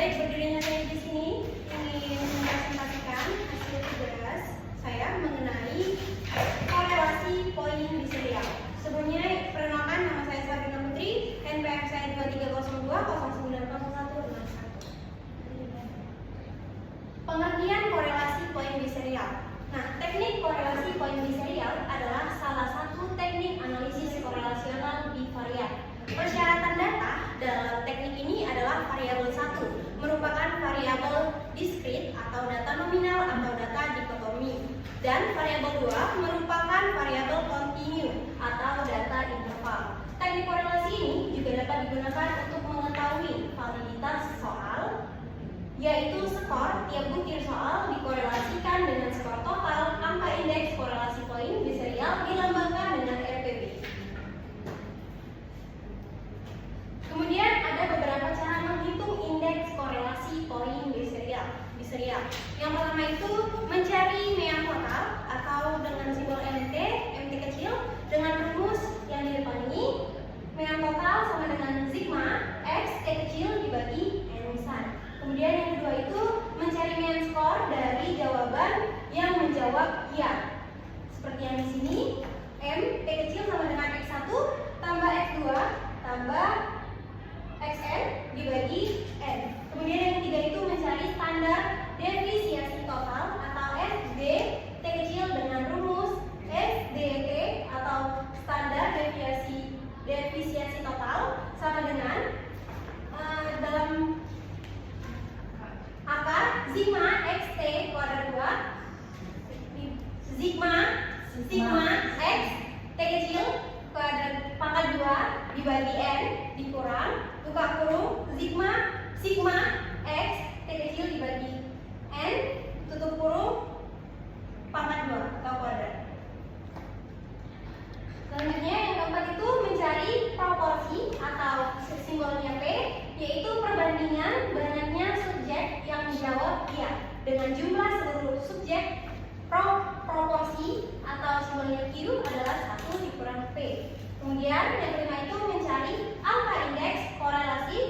Baik, berdirinya saya di sini ingin mempresentasikan hasil tugas saya mengenai korelasi poin di serial. Sebelumnya, perkenalkan, nama saya Sabrina Putri, NPM saya 2302090161. Pengertian korelasi poin di serial. Nah, teknik korelasi poin di serial adalah salah satu teknik analisis korelasional bivariat. Persyaratan data dalam teknik ini adalah variabel 1 merupakan variabel diskrit atau data nominal atau data dikotomi, dan variabel 2 merupakan variabel kontinu atau data interval. Teknik korelasi ini juga dapat digunakan untuk mengetahui validitas soal, yaitu skor tiap butir soal dikorelasikan dengan skor total angka indeks korelasi poin di serial dilambangkan dengan RPB. Kemudian ada beberapa cara menghitung indeks korelasi poin di serial. Yang pertama itu mencari mean total atau dengan simbol MT kecil dengan rumus yang di depan ini. Mean total sama dengan sigma X T kecil dibagi N besar. Kemudian yang kedua itu mencari mean skor dari jawaban yang menjawab iya. Seperti yang di sini, M T kecil sama dengan X1 tambah X2 tambah Xn dibagi N. Kemudian yang ketiga itu mencari standar defisiensi total atau SD T kecil dengan rumus SDT atau standar defisiensi total sama dengan dalam akar sigma xt kuadrat 2 sigma x T kecil kuadrat pangkat 2 dibagi N dikurang buka kurung sigma x T kecil dibagi N tutup kurung pangkat 2 atau kuadrat. Selanjutnya yang keempat itu mencari proporsi atau simbolnya P, yaitu perbandingan banyaknya subjek yang menjawab iya dengan jumlah seluruh subjek. Proporsi atau simbolnya Q adalah 1 dikurang P. Kemudian yang kelima itu mencari angka indeks korelasi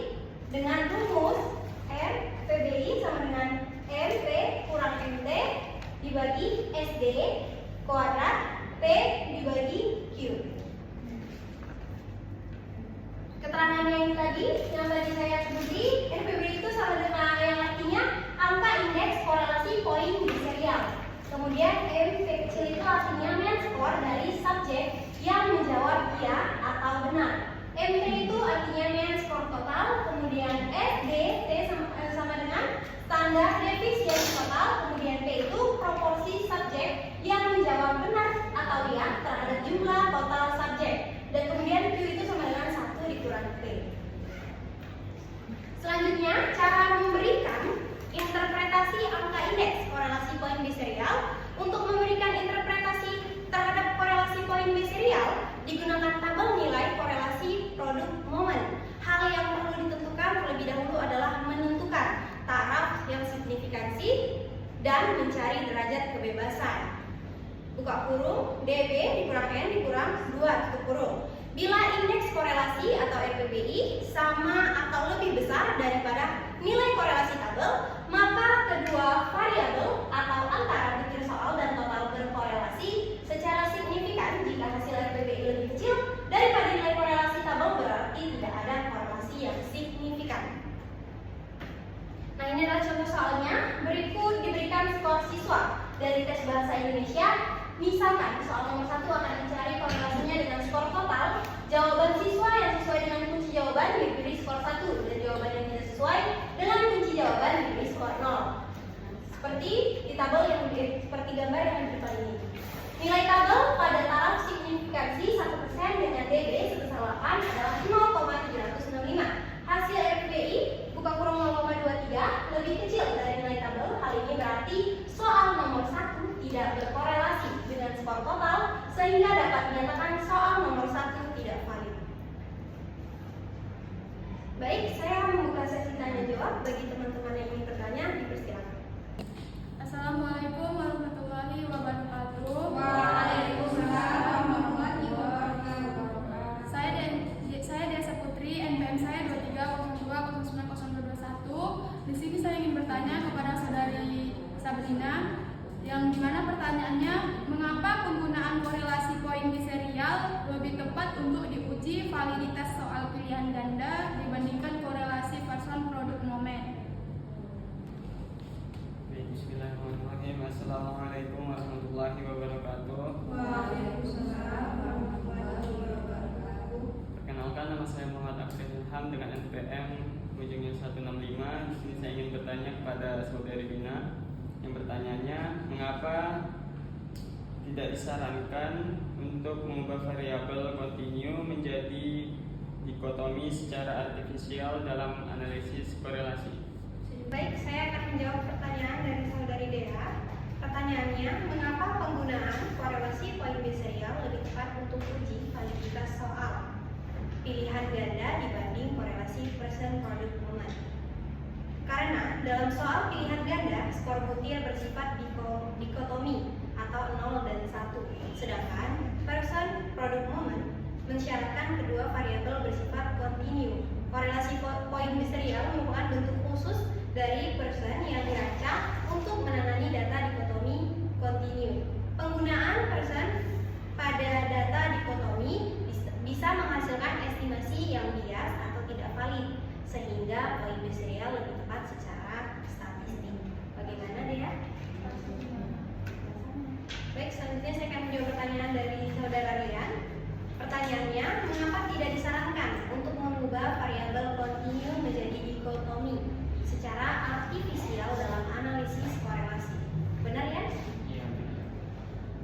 dengan rumus R PBI sama dengan MP kurang MT dibagi SD kuadrat P dibagi Q. Keterangannya yang tadi saya sebutin, RPB itu sama dengan yang artinya angka indeks korelasi poin di serial. Kemudian M kecil itu artinya mean skor dari subjek yang menjawab iya atau benar. MT itu artinya mean skor total. Kemudian SD T sama dengan standar defisiensi total. Kemudian P itu proporsi subjek yang menjawab benar atau iya terhadap jumlah total subjek. Dan kemudian Q itu sama dengan 1 dikurang P. Selanjutnya, cara memberikan interpretasi angka indeks korelasi poin biserial. Untuk memberikan interpretasi terhadap korelasi poin biserial digunakan tabel nilai korelasi produk momen. Hal yang perlu ditentukan terlebih dahulu adalah menentukan taraf yang signifikansi dan mencari derajat kebebasan. Buka kurung dB dikurang N dikurang 2 tutup kurung. Bila indeks korelasi atau RPBI sama atau lebih besar daripada nilai korelasi tabel, maka kedua variabel atau antara butir soal dan total berkorelasi secara signifikan. Jika hasil RPBI lebih kecil daripada nilai korelasi tabel, berarti tidak ada korelasi yang signifikan. Nah, ini adalah contoh soalnya. Berikut diberikan skor siswa dari tes bahasa Indonesia. Misalkan soal nomor 1 akan mencari korelasinya dengan skor total. Jawaban siswa yang sesuai dengan kunci jawaban diberi skor 1 dan jawaban yang tidak sesuai dengan kunci jawaban diberi skor 0. Seperti di tabel yang seperti gambar yang di depan ini. Nilai tabel pada taraf signifikansi 1% dengan dB sebesar 8 adalah 0,765. Hasil RPBI buka kurung 0,23 lebih kecil dari nilai tabel. Hal ini berarti soal nomor 1 tidak berkorelasi dengan skor total, sehingga dapat dinyatakan soal nomor 1 tidak valid. Baik, saya akan membuka sesi tanya jawab. Bagi teman-teman yang ingin bertanya, dipersilakan. Assalamualaikum warahmatullahi wabarakatuh. Waalaikumsalam warahmatullahi wabarakatuh. Saya Desa Putri, NPM saya 2302090221. Di Bina, yang dimana pertanyaannya, mengapa penggunaan korelasi poin biserial lebih tepat untuk diuji validitas soal pilihan ganda dibandingkan korelasi person produk momen? Bismillahirrahmanirrahim. Assalamualaikum warahmatullahi wabarakatuh. Waalaikumsalam warahmatullahi wabarakatuh. Perkenalkan, nama saya Muhammad Aksan Ilham dengan NPM ujungnya 165. Di sini saya ingin bertanya kepada saudari Bina. Yang bertanyanya, mengapa tidak disarankan untuk mengubah variabel kontinu menjadi dikotomi secara artifisial dalam analisis korelasi? Baik, saya akan menjawab pertanyaan dari saudari Dea. Pertanyaannya, mengapa penggunaan korelasi poin biserial lebih tepat untuk uji validitas soal pilihan ganda dibanding korelasi person product moment? Karena dalam soal pilihan ganda, skor butir bersifat dikotomi atau 0 dan 1, sedangkan person product moment mensyaratkan kedua variabel bersifat kontinu. Korelasi poin biserial merupakan bentuk khusus dari person yang dirancang untuk menangani data dikotomi kontinu. Penggunaan person pada data dikotomi bisa menghasilkan estimasi yang bias atau tidak valid, sehingga poin biserial lebih tepat secara statistik. Bagaimana Dea? Baik, selanjutnya saya akan menjawab pertanyaan dari saudara Rian. Pertanyaannya, mengapa tidak disarankan untuk mengubah variabel kontinu menjadi dikotomi secara artifisial dalam analisis korelasi? Benar ya? Iya.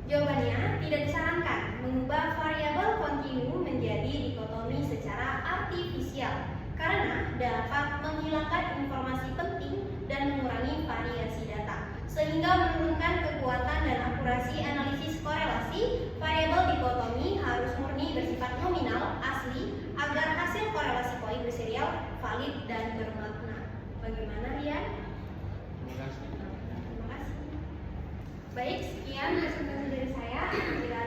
Jawabannya, tidak disarankan mengubah variabel kontinu menjadi dikotomi secara artifisial karena dapat menghilangkan informasi penting dan mengurangi variasi data, sehingga menurunkan kekuatan dan akurasi analisis korelasi. Variabel dikotomi harus murni bersifat nominal asli agar hasil korelasi poin biserial valid dan bermakna. Bagaimana Rian? Terima kasih. Terima kasih. Baik, sekian presentasi dari saya. Bila